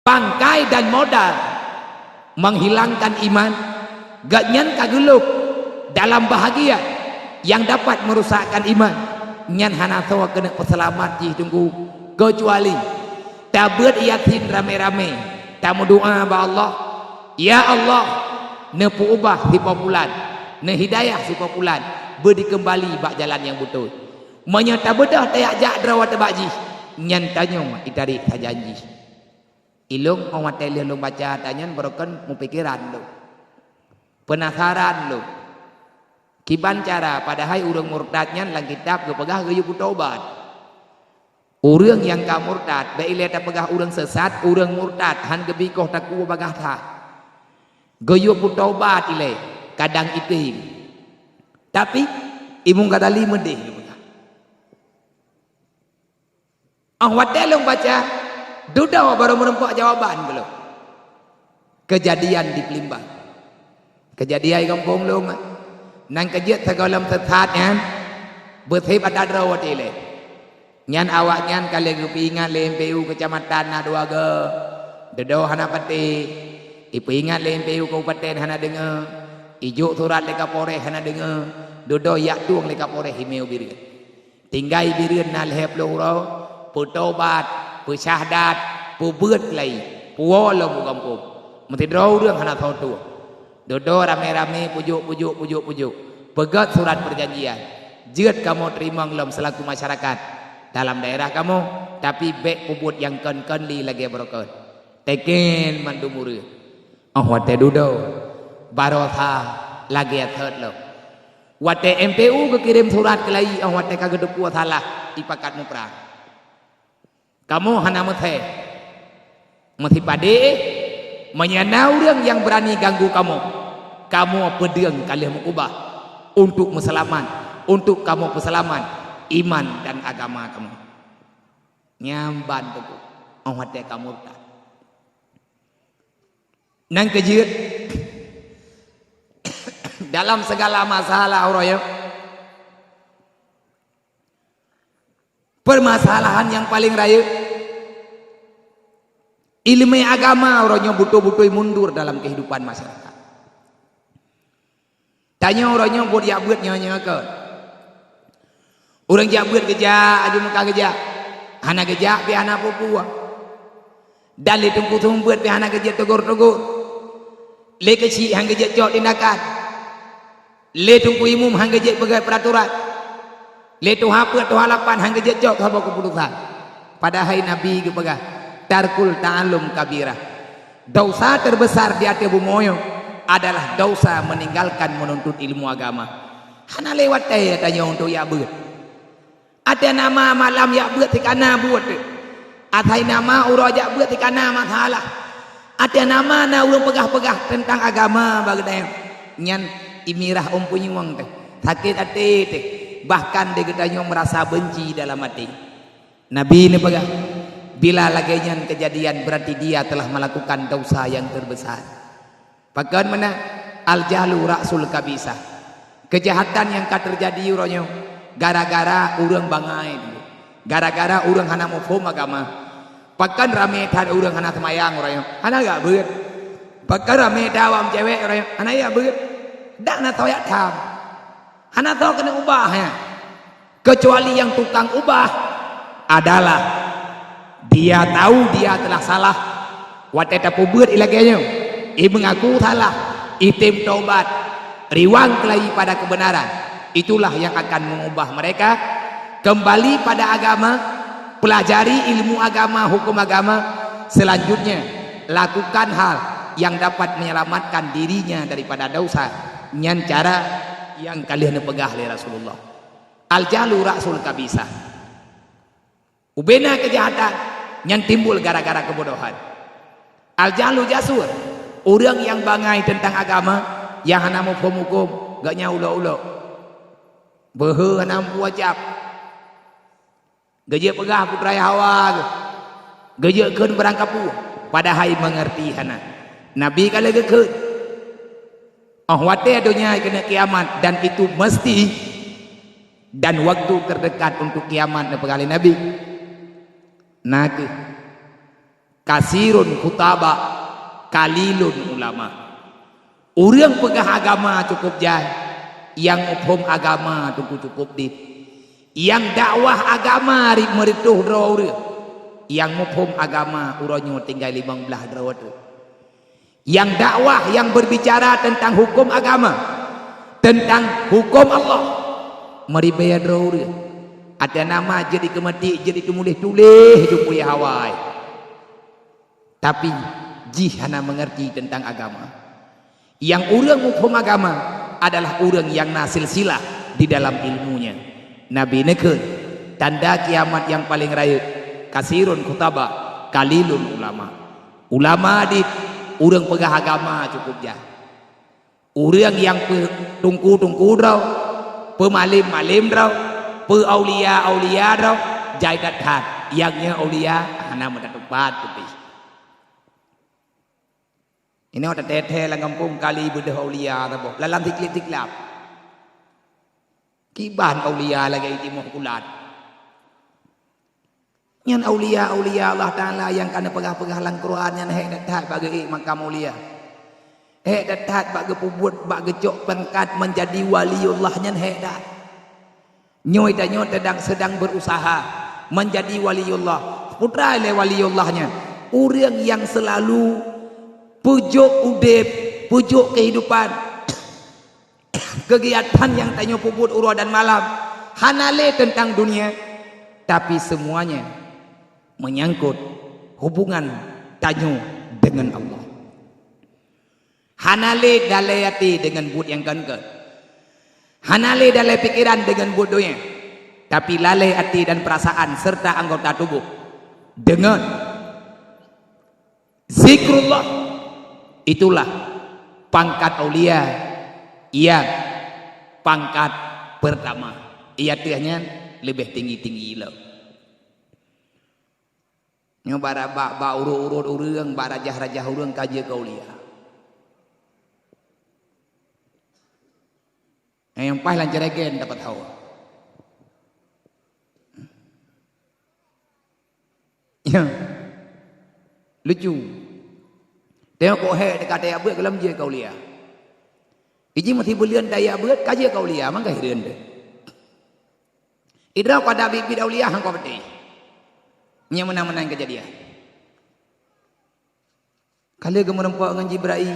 pangkai dan modal menghilangkan iman, gak nyan kageluk dalam bahagia yang dapat merusakkan iman, nyan hanato kena peselamat ji tunggu, kecuali tabut yatin rame-rame tamu doa ba Allah, ya Allah ne ubah si populan, ne hidayah si populan beri kembali bak jalan yang betul, menyata bedah tayak jak drawat baji nyan tanyong itari sajanji ilung awat tele lu baca tanyan berokan mu pikiran lu penasaran lu kiban cara padahal urang murtadnya lang kitab ge pegah ge tobat urang yang ka murtad bae ile ta pegah urang sesat urang murtad han ge bikoh taku bagah tha ge tobat ile kadang itim tapi imung kadali medeh awat tele baca duda baru menempuh jawaban belum kejadian di Pelimbang kejadian kampung lu nang kejut segalam sesatnya bersih pada drawat ile nyan awak nyan kali ingat LMPU kecamatan dua ge dedo hana pati ipu ingat LMPU kabupaten hana dengar ijuk surat leka poreh hana dengar dodo yak tuang leka poreh himeu birin tinggai birin nal hep lo putobat syahdat pu beut lai pu wolo bu kampung mesti draw reung hana tau tu dodo rame-rame pujuk pegat surat perjanjian jeut kamu terima ngelom selaku masyarakat dalam daerah kamu tapi bek pubut yang ken li lagi berokon teken mandumuri wate dodo barotha lagi third lo wate MPU ke kirim surat ke lai wate kagede pu salah ipakat muprang kamu hana mesti pade menyanau orang yang berani ganggu kamu pedeng kalian mengubah untuk meselaman untuk kamu peselaman iman dan agama kamu nyamban tu awat kamu tak nang kejut dalam segala masalah orang permasalahan yang paling raya ilmu agama orangnya butuh-butuh mundur dalam kehidupan masyarakat tanya orangnya buat ya buat nyonya ke orang jak buat geja aju muka geja hana geja pi hana pupua dan le tungku buat pi hana geja tegur-tegur le kecil hang geja cok tindakan le tungku imum hang geja pegai peraturan le tuha put tuha lapan hang geje jok haba keputusan padahal nabi ge pegah tarkul ta'allum kabirah dosa terbesar di hati bumoyo adalah dosa meninggalkan menuntut ilmu agama hana lewat teh tanya untuk ya beut ada nama malam ya beut tikana buat atai nama uro ya beut tikana masalah ada nama na urang pegah-pegah tentang agama bagedaya nyan imirah umpunya wang teh sakit hati teh bahkan dia merasa benci dalam hati Nabi ini pegang bila laganya kejadian berarti dia telah melakukan dosa yang terbesar bahkan mana al-jahlu ra'sul kabisah kejahatan yang akan terjadi uronyo gara-gara urang bangai gara-gara urang hana mufhum agama bahkan rame tan urang hana semayang uronyo hana gak beut bahkan rame dawam cewek uronyo hana ya beut dak na toyak tham hana tahu kena ubahnya kecuali yang tukang ubah adalah dia tahu dia telah salah wateta pubut ilaganya mengaku salah itim taubat riwang kelai pada kebenaran itulah yang akan mengubah mereka kembali pada agama pelajari ilmu agama hukum agama selanjutnya lakukan hal yang dapat menyelamatkan dirinya daripada dosa nyan cara yang kalian pegah oleh Rasulullah al-jahlu ra'sul kabisah ubena kejahatan yang timbul gara-gara kebodohan al-jahlu jasur orang yang bangai tentang agama yang hana hukum gak nyaulo-ulo behe hana wajib gejek pegah putra hawa gejek keun berangkapu padahal mengerti hana Nabi kala gekeun wate dunia kena kiamat dan itu mesti dan waktu terdekat untuk kiamat nepekali Nabi nak kasirun khutaba, kalilun ulama. Orang pegah agama cukup jah, yang hukum agama tunggu cukup dit, yang dakwah agama rik merituh draw, yang hukum agama uronyo tinggal 15 draw tu. Yang dakwah yang berbicara tentang hukum agama, tentang hukum Allah, mari bayar draw. Ada nama jadi kemati, jadi kemulih tulis jumpa ya hawai. Tapi jihana mengerti tentang agama. Yang orang hukum agama adalah orang yang nasil silah di dalam ilmunya. Nabi nekun tanda kiamat yang paling raya, kasirun khutaba, kalilun ulama. Ulama di orang pegah agama cukup jah. Orang yang tungku draw, pemalim draw, pe-aulia draw, jaidat hat. Yangnya aulia hana mendapat tepi. Ini ada tete lang kampung kali bedah aulia tabo. Lalam tiklip-tiklap. Kiban aulia lagi di muhkulat. Yang aulia Allah Ta'ala yang kana pegah-pegah lang Quran yang dathat bagi makam aulia. Dathat bagi pubut bagi cok pangkat menjadi waliullah nyan dat. Nyoy sedang berusaha menjadi waliullah. Putra le waliullahnya. Orang yang selalu pujuk udep, pujuk kehidupan, kegiatan yang tanya puput urut dan malam, hanale tentang dunia, tapi semuanya menyangkut hubungan tanyo dengan Allah. Hanale dalayati dengan bud yang kanker, hanale dalay pikiran dengan bud dunia, tapi lalai hati dan perasaan serta anggota tubuh dengan zikrullah. Itulah pangkat aulia yang pangkat pertama. Ia tiahnya lebih tinggi-tinggi lo. Nyobara ba urut urang, ba rajah urang kaje aulia. Yang pah lancaregen dapat tahu. Ya. Lucu. Tengok kau dekat daya beut kelam je kau lia. Iji mesti belian daya beut kaje kau lia mangga hireun de. Idra pada bibit aulia hang kau beti. Nya menang-menang kejadian. Kali ge merempak ngan Jibril.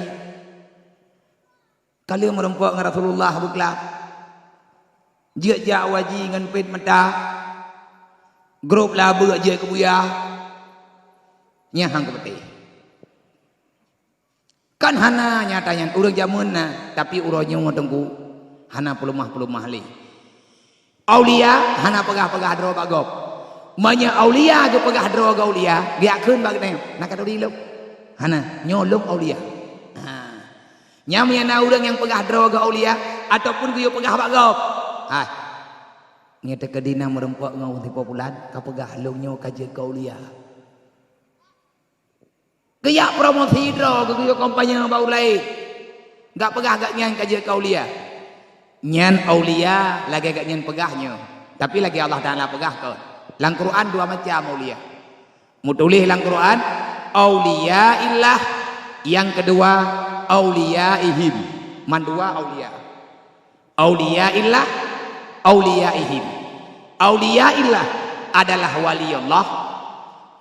Kali merempak ngan Rasulullah buklap. Jia ja waji ngan pet mata. Grup la beut je ke buya. Nya hang kau beti. Kan hana nyatanya urang jamunna tapi urangnya tengku hana pelumah li. Aulia hana pegah-pegah draw bagop. Manya aulia ge pegah draw ga aulia, giakeun bagne. Nak kata diluk. Hana nyolong aulia. Ha. Nyamnya urang yang pegah draw ga aulia ataupun ge pegah bagop. Ha. Ngete kedina merempok ngau ti populan ka pegah lungnya kaje ka aulia. Gaya promosi draw gaya kampanye bau lain. Enggak pegah gak nyan kaje kaulia. Nyan aulia lagi gak nyan pegahnya. Tapi lagi Allah Taala pegah kau. Lang Quran dua macam aulia. Mutulih lang Quran aulia illah, yang kedua aulia ihim. Man dua aulia. Aulia illah, aulia ihim. Aulia illah adalah wali Allah.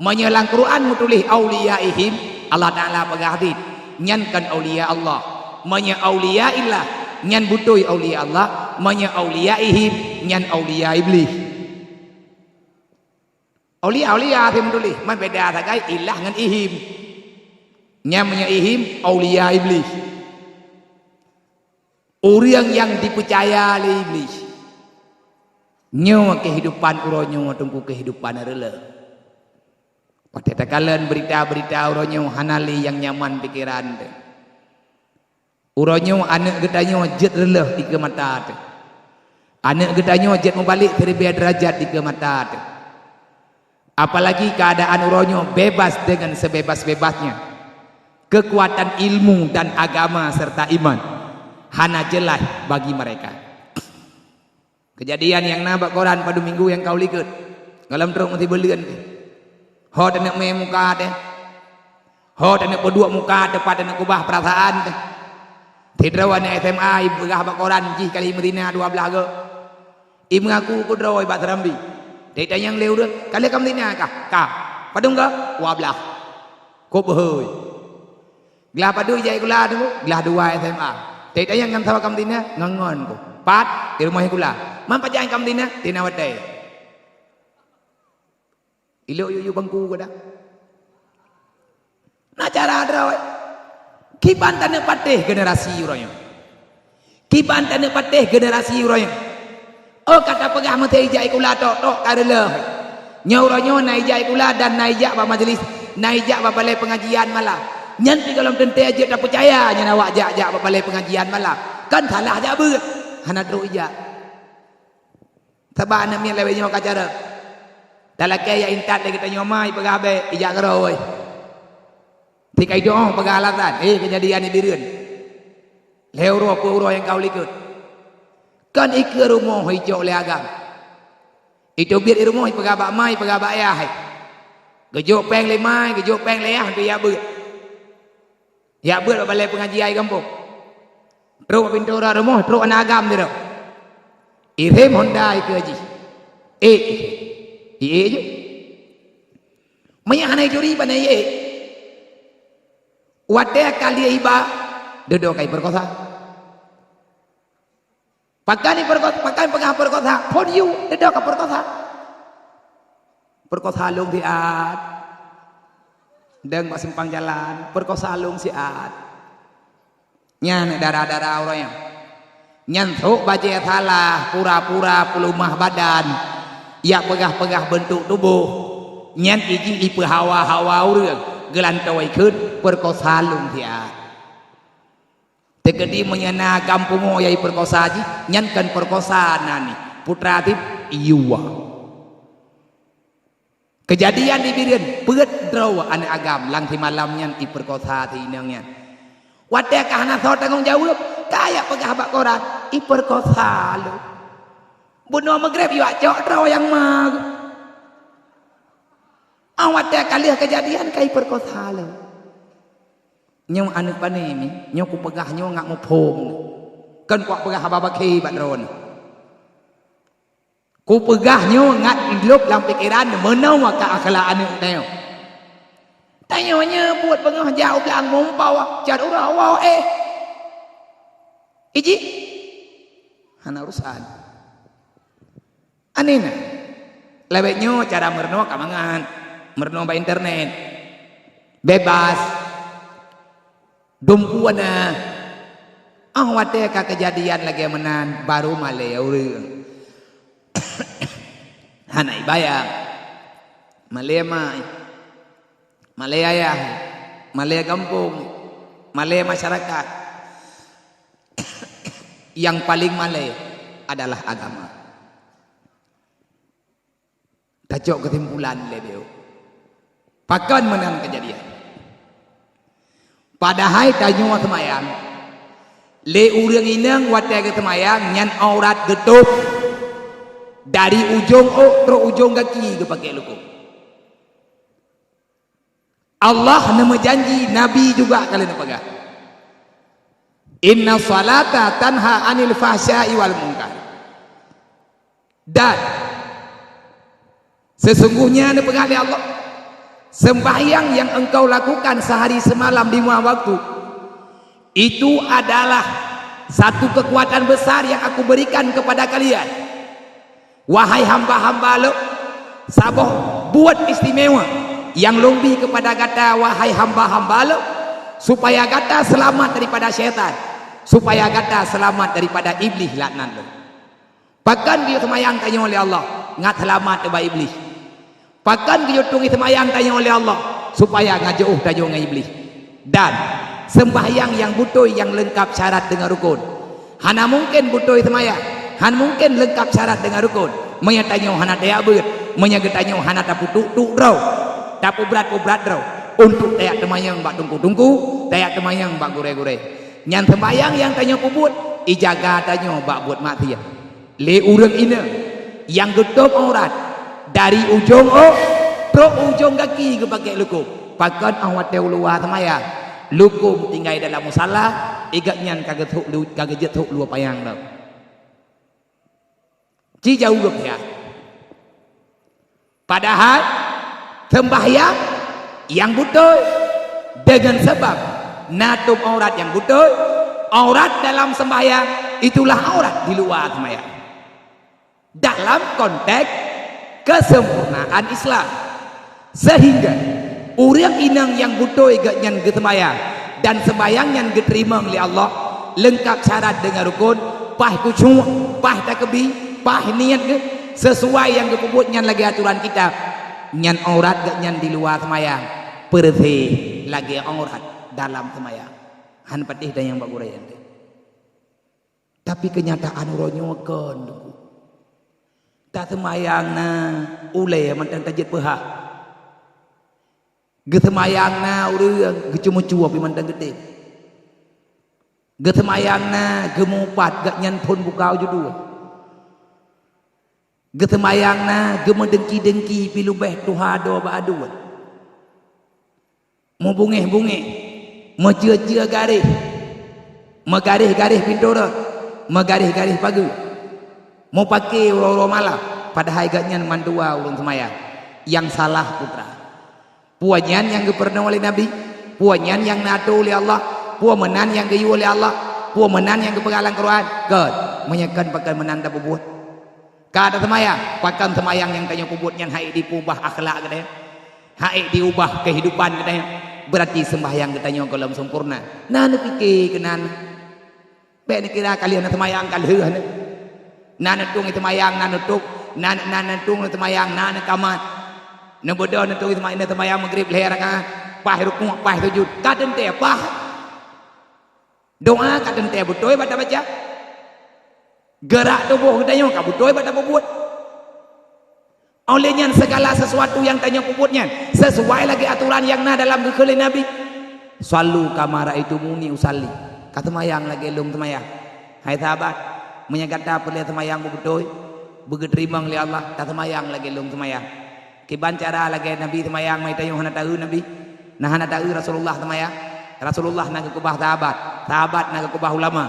Menyelang Quran mutulih aulia ihim. Allah Ta'ala pegah hadis nyankan aulia Allah, manya aulia illah nyan butui aulia Allah, manya aulia ihim nyan aulia iblis. Aulia mutulih man beda sagai illah ngan ihim. Nyan manya ihim aulia iblis. Orang yang dipercaya oleh iblis. Nyo kehidupan uronyo tunggu kehidupan rela. Pada takalan berita-berita uronyo hanali yang nyaman pikiran de. Uronyo anak gedanyo jet releh di ke mata de. Anak gedanyo jet membalik terbiar derajat di ke mata de. Apalagi keadaan uronyo bebas dengan sebebas-bebasnya. Kekuatan ilmu dan agama serta iman hana jelas bagi mereka. Kejadian yang nabak koran pada minggu yang kau likut. Ngalam teruk mesti belian. Ho nak main muka deh. Ho dan berdua muka depan dan kubah perasaan. Tidrawan SMA ibu gah bakoran jih kali Medina 12 ke. Ibu aku kudroi bat rambi. Dia yang leu dah. Kali kamu Medina kah? Kah. Padung ke? 12. Ko behoi. Gelah padu jai kula tu, gelah 2 SMA. Dia yang ngam sawa kamu Medina ngangon ko. Pat di rumah kula. Man pajan kamu Medina tina wadai. Ilo yu bangku ko dah. Nah cara adrawai kiban tanah patih generasi urang kiban tanah patih generasi urang oh kata pegah mati ijai kula tok karela nyauranya naijai kula dan naijak ba majlis naijak ba balai pengajian malah nyanti kalau tente aja tak percaya nya awak jak ba balai pengajian malah kan salah aja beut hana dru ijak sabana mi lewe nyo kacara dalake ya intat kita nyomai pegah be ijak keroi tikai doang pegalatan kejadian ini birin leo roh yang kau likut kan ikut rumah hijau le agam itu biar di rumah pegabak mai pegabak ayah gejuk peng le mai gejuk peng le ya beut balai pengajian kampung terus pintu rumah terus anak agam dia irem Honda ikut haji je maya hanai juri panai wadah kali iba duduk kai perkosa pakai pengah perkosa for you duduk ke perkosa lung diat deng mak simpang jalan perkosa lung siat nyan darah-darah orang yang nyantuk baje salah pura-pura pelumah badan ya pegah-pegah bentuk tubuh nyan iji ipe hawa-hawa urang gelantawai keun perkosa lung dia tegedi menyana kampung yai perkosa ji nyankan perkosa nani putra tip iwa kejadian di birin peut draw anak agam lang ti malam nyan i perkosa ti inangnya wadeh kahana so tanggung jawab kaya pegah bak koran i perkosa lu bunuh magrib yu acok draw yang mag awat dia kali kejadian kai perkosa lo nyong anu panemi nyong ku pegah nyong ngak mau pom kan kuak pegah babake badron ku pegah nyong ngak hidup dalam pikiran menau ka akhlak anu teo tanyonya buat pengah jauh belang mumpau jar urang wow iji hana urusan anina lebetnya cara merno kamangan mernomba internet bebas dumpuana wate ka kejadian lagi menan baru male urang hanai bayang male male ayah male kampung male masyarakat yang paling male adalah agama tajok kesimpulan lebeu pakan menang kejadian padahal tanyo semayang le urang inang wate ke semayang nyan aurat getuk dari ujung terus ujung kaki ke pakai luku Allah nama janji Nabi juga kalian pegang inna salata tanha anil fahsya'i wal munkar dan sesungguhnya ada pegang Allah sembahyang yang engkau lakukan sehari semalam 5 waktu itu adalah satu kekuatan besar yang aku berikan kepada kalian wahai hamba-hamba lo saboh buat istimewa yang lebih kepada kata wahai hamba-hamba lo supaya kata selamat daripada syaitan supaya kata selamat daripada iblis laknat lo pakan dia semayang tanya oleh Allah ngat selamat daripada iblis pakan kejutung semayang tanya oleh Allah supaya ngajauh tajau dengan iblis dan sembahyang yang butuh yang lengkap syarat dengan rukun hana mungkin butuh semayang hana mungkin lengkap syarat dengan rukun menyatanya hana daya beut menyagetanya hana tapu tuk draw tapu berat draw untuk tayak semayang bak tungku tayak semayang bak gure-gure nyan sembayang yang tanya puput ijaga tanya bak buat mati ya le urang ina yang getup aurat dari ujung pro ujung kaki ke pakai luku pakan awat teu luar semayang lukum tinggal dalam musala igaknyan kagak jetuk luar payang dah ci jauh ya padahal sembahyang yang betul dengan sebab natup aurat yang betul aurat dalam sembahyang itulah aurat di luar sembahyang dalam konteks kesempurnaan Islam sehingga orang inang yang betul igaknyan ke sembahyang dan sembahyang yang diterima oleh Allah lengkap syarat dengan rukun pah kusyuk pah takbir pah niat ke sesuai yang disebutnya lagi aturan kitab nyan aurat gaknyan di luar semayang perse lagi aurat dalam semayang han patih dan yang bagurayan tapi kenyataan ronyokan tak semayang na ulai mantan tajid peha ge semayang na urang ge cuma-cua pi mantan gede ge semayang na ge mupat gaknyan pun bukau judul getemayang na gemedengki-dengki pilu beh tuhado baaduan mau bungeh-bungeh mau cia-cia garis mau garis-garis pintura mau garis-garis pagu mau pakai uro-uro malam padahal gaknyan mandua ulun semayang yang salah putra puanyan yang gepernah oleh Nabi puanyan yang nato oleh Allah puamenan yang gayu oleh Allah puamenan yang kepengalang Quran God menyekan pakai menanda bubuat kada semayang pakan semayang yang tanya kubutnya hai dipubah akhlak katanya hai diubah kehidupan katanya berarti sembahyang katanya kalau sempurna nah pikir kenan be kira kalian semayang kalheuh nah netung itu semayang nah netung nah netung itu semayang nah kamat nah bodoh netung itu semayang maghrib leher ka pah rukuk pah sujud kaden teh pah doa kaden teh betul baca gerak tubuh katanya kabutoy pada bubut olehnya segala sesuatu yang tanya bubutnya sesuai lagi aturan yang na dalam gekelin Nabi selalu kamara itu muni usalli kata mayang lagi lum temayang hai sahabat menyagata perlihat temayang bubutoy begeterima oleh Allah kata mayang lagi lum temayang kiban cara lagi Nabi temayang mai tayung hana tahu Nabi nah hana tahu Rasulullah temayang Rasulullah naga kubah sahabat naga kubah ulama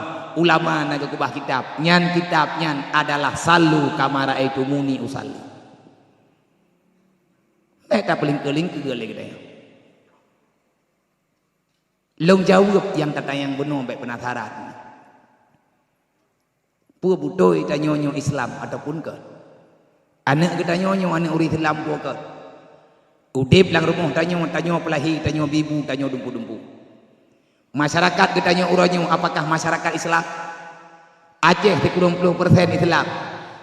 naga kubah kitab nyan adalah salu kamara itu muni usalli mereka peling-keling kegeling deh long jawab yang kata yang benar baik penasaran pua butoy tanyonyo Islam ataupun ke anak kita nyonyo anak uri Islam pua ke udip lang rumah tanyo pelahi tanyo bibu tanyo dumpu-dumpu masyarakat ditanya uranyo apakah masyarakat Islam Aceh 30% Islam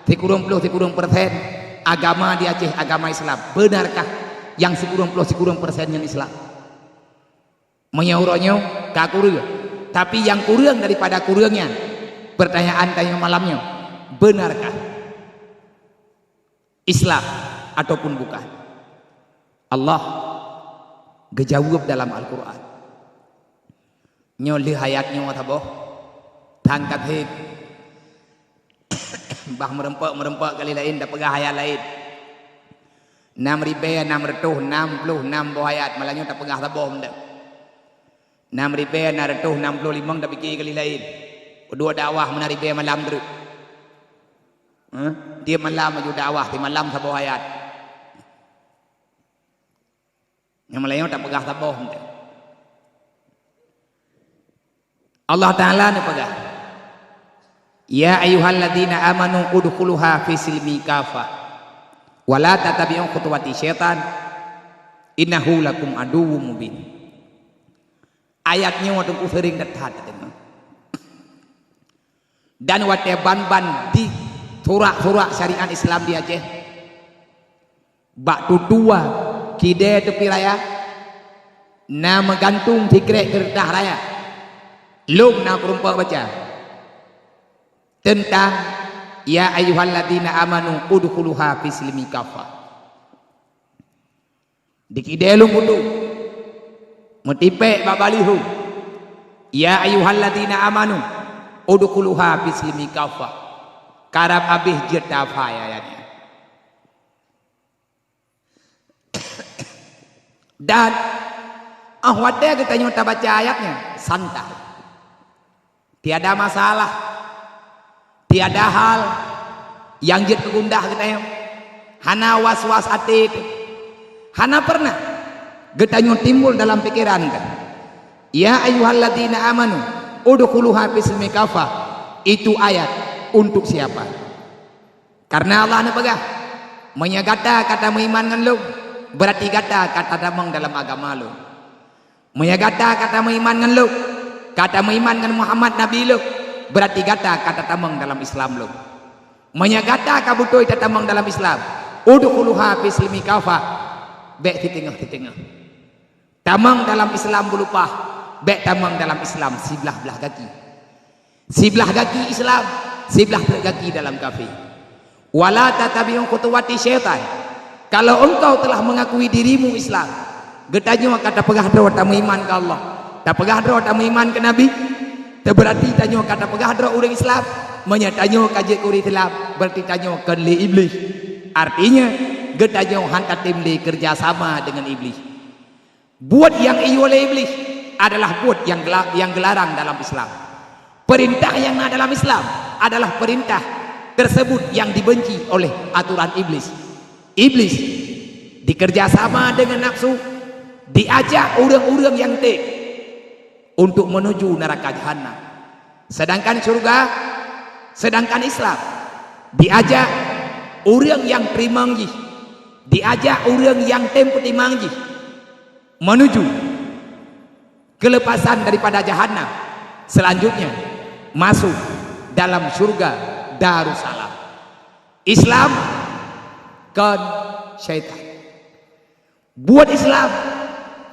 30% agama di Aceh agama Islam benarkah yang 10% yang Islam menyauranyo kakurang tapi yang kurang daripada kurangnya pertanyaan tanya malamnya benarkah Islam ataupun bukan Allah gejawab dalam Al-Quran nyoli hayatnya wataboh tangkat hid bah merempak kali lain dah pegah hayat lain 6.660 boh hayat malahnya tak pegah taboh benda 6.665 dah fikir kali lain kedua dakwah menari be malam terus dia malam maju dakwah di malam saboh hayat yang malahnya tak pegah taboh benda Allah Ta'ala ni pegang ya ayyuhalladzina amanu udkhuluha fi silmi kafa wala tatabi'u khutuwati syaitan innahu lakum aduwwum mubin ayatnya waktu ku sering dekat dan wate ban-ban di surak-surak syariat Islam di Aceh bak tutua kide tepi raya nama gantung tikrek kertas raya lum nak perempuan baca tentang ya ayyuhalladzina amanu udkhuluha fi silmi kafa dikidelum budu metipe babalihu ya ayyuhalladzina amanu udkhuluha fi silmi kafa karab abih jetafa ayatnya dan Wadah kita nyata baca ayatnya, santai. Tiada masalah. Tiada hal yang jid kegundah kita yang hana was-was hati itu. Hana pernah getanya timbul dalam pikiran kan. Ya ayyuhalladzina amanu udkhuluha bismi kafah. Itu ayat untuk siapa? Karena Allah nepegah menyagata kata meiman ngan lu berarti kata damang dalam agama lu. Menyagata kata meiman ngan lu, kata meiman ngan Muhammad Nabi lu berarti kata tamang dalam Islam lu. Menyagata kabutoi tamang dalam Islam. Udkhuluha bismi kafah. Bek di tengah. Tamang dalam Islam belupah. Bek tamang dalam Islam sebelah kaki. Sebelah kaki Islam, sebelah kaki dalam kafir. Wala tatabi'u khutuwati syaitan. Kalau engkau telah mengakui dirimu Islam, getanya kata pegah dro tamu iman ke Allah, tak pegah dro tamu iman ke Nabi, tak berarti tanyo kata pegah dro orang Islam, menyatanyo kaje kuri Islam, berarti tanyo ke iblis. Artinya getanya hantar tim di kerjasama dengan iblis. Buat yang oleh iblis adalah buat yang gelarang dalam Islam. Perintah yang ada dalam Islam adalah perintah tersebut yang dibenci oleh aturan iblis. Iblis dikerjasama dengan nafsu, diajak orang-orang yang taat untuk menuju neraka jahanam. Sedangkan surga, sedangkan Islam diajak orang yang terima manggih, diajak orang yang temputi manggih menuju kelepasan daripada jahanam. Selanjutnya masuk dalam surga Darussalam. Islam kan syaitan. Buat Islam,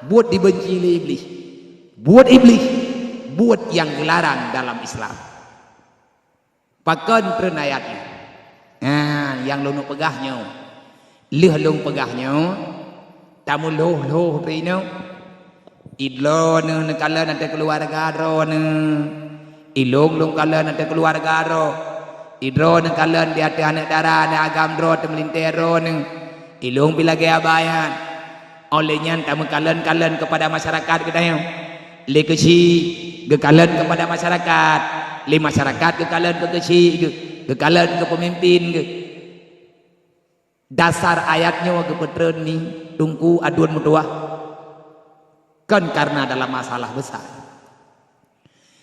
buat dibenci oleh iblis. Buat iblis, buat yang dilarang dalam Islam. Pakan pernayatnya. Nah, yang lu nak pegahnya, lih lu pegahnya, tamu loh rino, idlo ne kala nanti keluarga ro ne, ilong kala nanti keluarga ro, idro ne kala di hati anak darah ne agam ro temelintero ne, ilong bila gaya bayan, olehnya tamu kalian kepada masyarakat kita yang, lekesi kekalian kepada masyarakat, le masyarakat kekalian kekesi kekalian ke pemimpin ke. Dasar ayatnya ke petren ni tungku aduan mutua kan karena dalam masalah besar,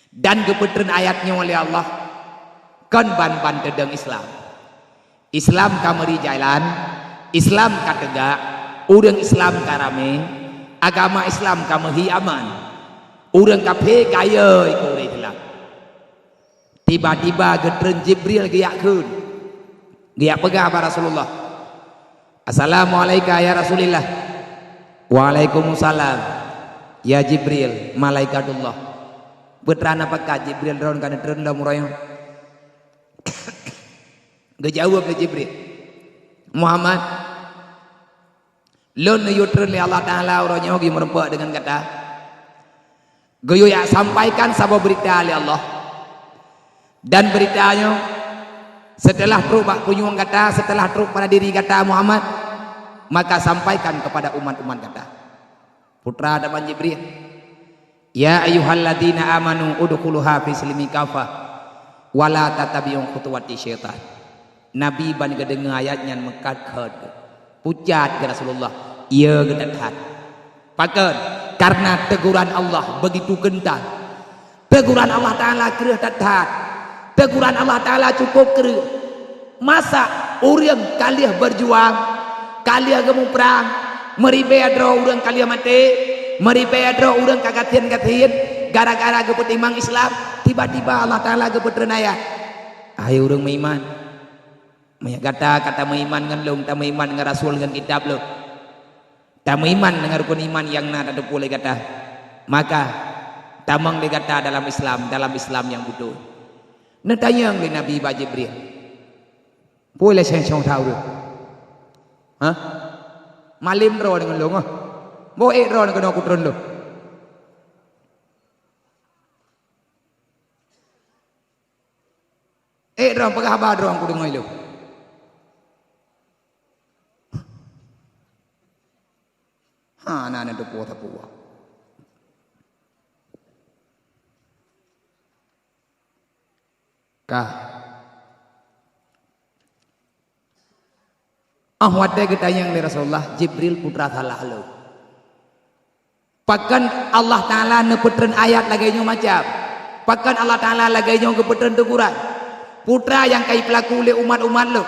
dan ke petren ayatnya oleh Allah kan ban tedeng Islam kamari jalan, Islam kategak, orang Islam karame, agama Islam kamahi aman, orang kafe kaya ikut Islam. Tiba-tiba getren Jibril giakun, giak pegah para Rasulullah. Assalamualaikum ya Rasulillah. Waalaikumsalam ya Jibril, malaikatullah. Putrana apakah Jibril ron kana tren la murayo. Gejawab ke Jibril, Muhammad lon yo tren le Allah Taala orangnya gi merempak dengan kata goyo ya sampaikan sebuah berita oleh Allah. Dan beritanya setelah truk bak kunyung kata, setelah truk pada diri kata Muhammad, maka sampaikan kepada umat-umat kata. Putra daman Jibril, ya ayyuhalladzina amanu udkhuluha fi silmi kafah wala tatabi'u khutuwati syaitan. Nabi ban gedengar ayatnya mekat pucat ke Rasulullah, ia gedetat. Pakan karena teguran Allah begitu kental. Teguran Allah Taala kereh tetat. Teguran Allah Ta'ala cukup kerja. Masa orang kalian berjuang, kalian gemuk perang, meribe adro orang kalian mati, meribe adro orang kagatian gara-gara geput imang Islam. Tiba-tiba Allah Ta'ala geput renaya, ayo orang meiman, kata meiman ngan lung, tak meiman ngan Rasul ngan kitab lo, tak meiman dengan rukun iman yang nada boleh kata, maka tamang dikata dalam Islam yang butuh. Netayang le Nabi ba Jibril. Boleh saya tahu tu. Hah? Malim ro dengan lo ngah. Boleh ro dengan aku turun lo. Ro pagah ba ro aku dengai lo. Ha na tu puah. Kah ahwate kita yang li Rasulullah Jibril putra salah lo. Pakan Allah Ta'ala nepetren ayat lagainya macam. Pakan Allah Ta'ala lagainya kepetren teguran. Putra yang kai pelaku oleh umat-umat lo.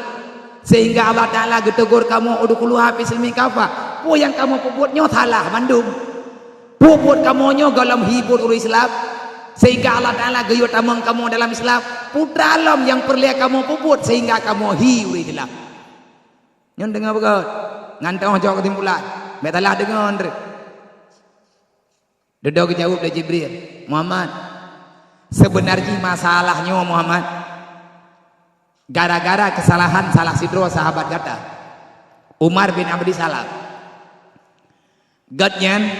Sehingga Allah Ta'ala getegur kamu udukulu hafiz ilmi kafa. Po yang kamu puputnya salah mandum. Puput kamunya dalam hibur uri Islam. Sehingga Allah Ta'ala gayut tamang kamu dalam Islam. Putra alam yang perlia kamu puput sehingga kamu uri Islam. Nyon dengar betul. Ngantau jauh kesimpulan. Betalah dengar. Duduk jawab dari Jibril. Muhammad, sebenarnya masalahnya Muhammad gara-gara kesalahan salah sidro sahabat kata Umar bin Abdi Salam. Gatnyan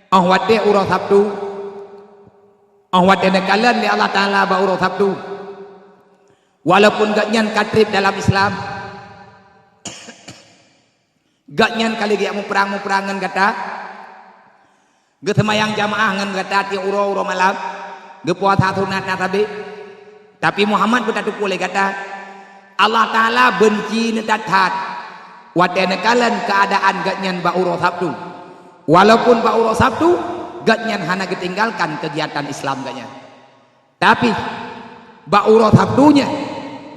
ahwate urah sabtu. Ahwate nekalan li Allah Ta'ala ba urah sabtu. Walaupun gatnyan katrib dalam Islam. Gatnyan kali dia mau perang-perangan kata getemayang jamaah ngan kata ti uro malam gepuasa sunat nabi. Tapi Muhammad pun tak boleh kata Allah Ta'ala benci netathat wadene kalen keadaan gatnyan ba uro sabtu. Walaupun ba uro sabtu gatnyan hana ketinggalkan kegiatan Islam gatnyan. Tapi ba uro sabtunya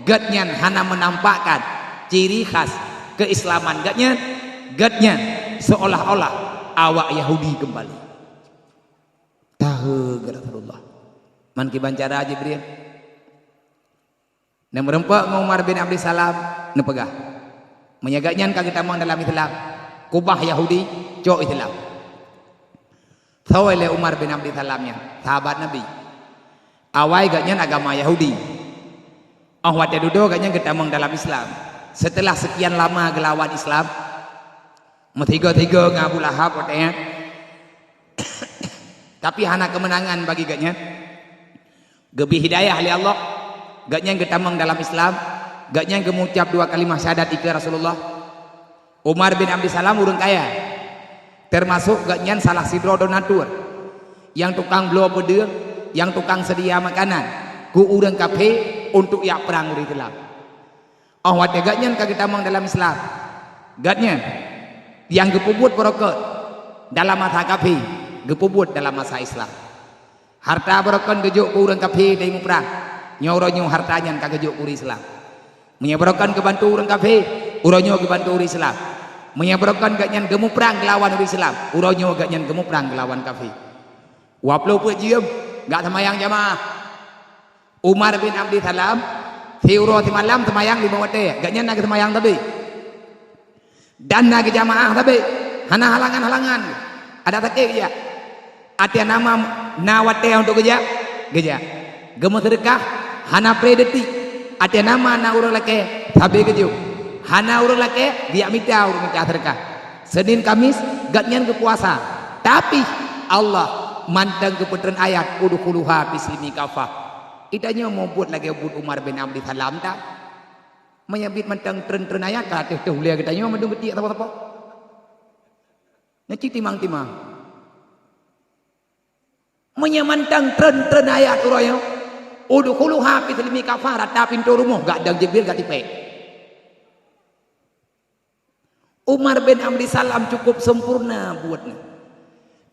gatnyan hana menampakkan ciri khas keislaman gatnyan. Gatnyan seolah-olah awak Yahudi kembali. Tahu Rasulullah. Man kiban cara Jibril. Dan merempak Umar bin Abdi Salam nepegah. Menyagaknya kagak tamang dalam Islam. Kubah Yahudi, cok Islam. Tahu oleh Umar bin Abdi Salamnya, sahabat Nabi. Awai gaknya agama Yahudi. Ahwat duduk gaknya ketamang dalam Islam. Setelah sekian lama gelawan Islam, tiga Abu Lahab katanya. Tapi hana kemenangan bagi gaknya. Gebi hidayah oleh Allah. Gaknya ketamang dalam Islam. Gaknya mengucap 2 kalimah syahadat ika Rasulullah. Umar bin Abdi Salam urang kaya. Termasuk gaknya salah sidro donatur. Yang tukang blow bedeur, yang tukang sedia makanan. Ku urang kafe untuk yak perang uri Islam. Ahwat gaknya ketamang dalam Islam. Gaknya yang gepubut berokot dalam masa kafe, gepubut dalam masa Islam. Harta berokot gejuk urang kafe dari perang. Nyoronyo hartanya kagejuk uri Islam. Menyebarkan kebantu urang kafe, uronyo kebantu uri Islam. Menyebarkan gaknyan gemu perang lawan uri Islam, uronyo gaknyan gemu perang lawan kafe. Waplo pun diem, gak semayang jamaah. Umar bin Abdi Salam, Fiuro ti malam semayang 5 waktu, gaknyan nak semayang tapi. Dan nak jamaah tapi, hana halangan-halangan. Ada takik ya. Atian nama nawate untuk geja. Gemu sedekah, hana predeti. Atian nama na urang lake, tabe geju. Hana urang lake, dia minta sedekah. Senin Kamis, gatnyan ke puasa. Tapi Allah mantang kepetren ayat udkhuluha bislimi kafah. Itanya mau buat lagi buat Umar bin Abdi Salam tak? Menyabit mantang tren ayat kata tu lihat kitanya mau mendung ketik apa-apa. Nanti timang-timang. Menyamantang tren ayat urang. Udkhuluha bislimi kafah rata pintu rumah gak ada Jibril gak tipe. Umar bin Abdi Salam cukup sempurna buatnya.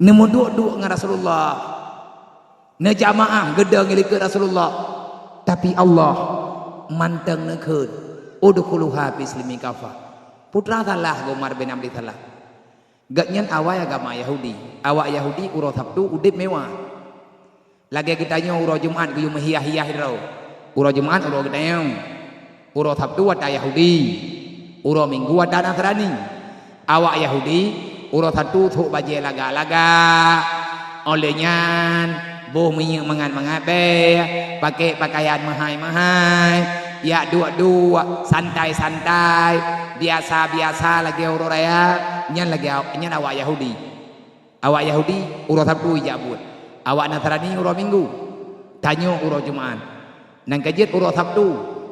Nemu dua dengan Rasulullah. Ne jamaah gedang milik Rasulullah. Tapi Allah mantang nekeun udkhuluha bislimi kafah. Putra salah Umar bin Abdi Salam. Gaknyan awal agama Yahudi. Awak Yahudi urut Sabtu udip mewah. Lagi kitanya urut Jumat guyum hiyah-hiyah hirau. Urut Jumat urut kitanya. Urut Sabtu wata Yahudi. Urut Minggu wata Nasrani. Awak Yahudi urut Sabtu thuk baje laga-laga. Olehnya boh mengat pakai pakaian mahai-mahai, ya dua santai-santai, biasa-biasa lagi urut raya, nyan awak Yahudi. Awak Yahudi urut Sabtu ijabut. Awak Nasrani urut Minggu. Tanyo urut Jumat. Nang kejit urut Sabtu,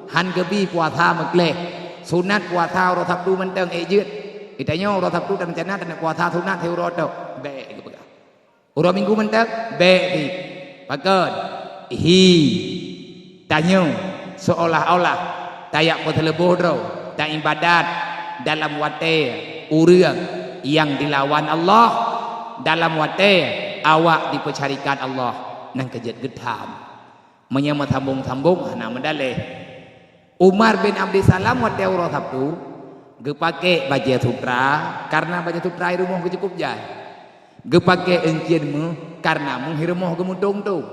han gebi puasa mekleh. Sunat puasa urut Sabtu menteng ejit. Itanya urut Sabtu dan rencana dan puasa sunat he urut tok. Baik gitu. Urut Minggu menteng baik di. Pakat hi tanya seolah-olah tayak bertelebur tak ibadat dalam wate urang yang dilawan Allah, dalam wate awak dipercarikan Allah nang kejat gedam menyama sambung-sambung hana medale Umar bin Abdi Salam wate urang Sabtu ge pake baju sutra karena baju sutra di rumah cukup jai ge pake encien me karena menghirmoh ge mutung tu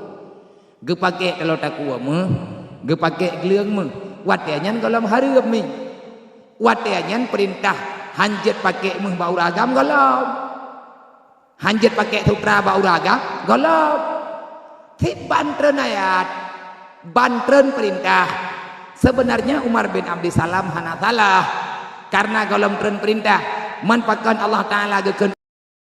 ge pake kalau takua me ge pake geleung me wate nyan kalau hareup mi wate nyan perintah hanjet pake meh bau ragam golom hanjet pake sutra bau ragam golom ti bantreun ayat bantreun perintah sebenarnya Umar bin Abdi Salam hana salah karena golom tren perintah manfaatkan Allah Ta'ala gekeun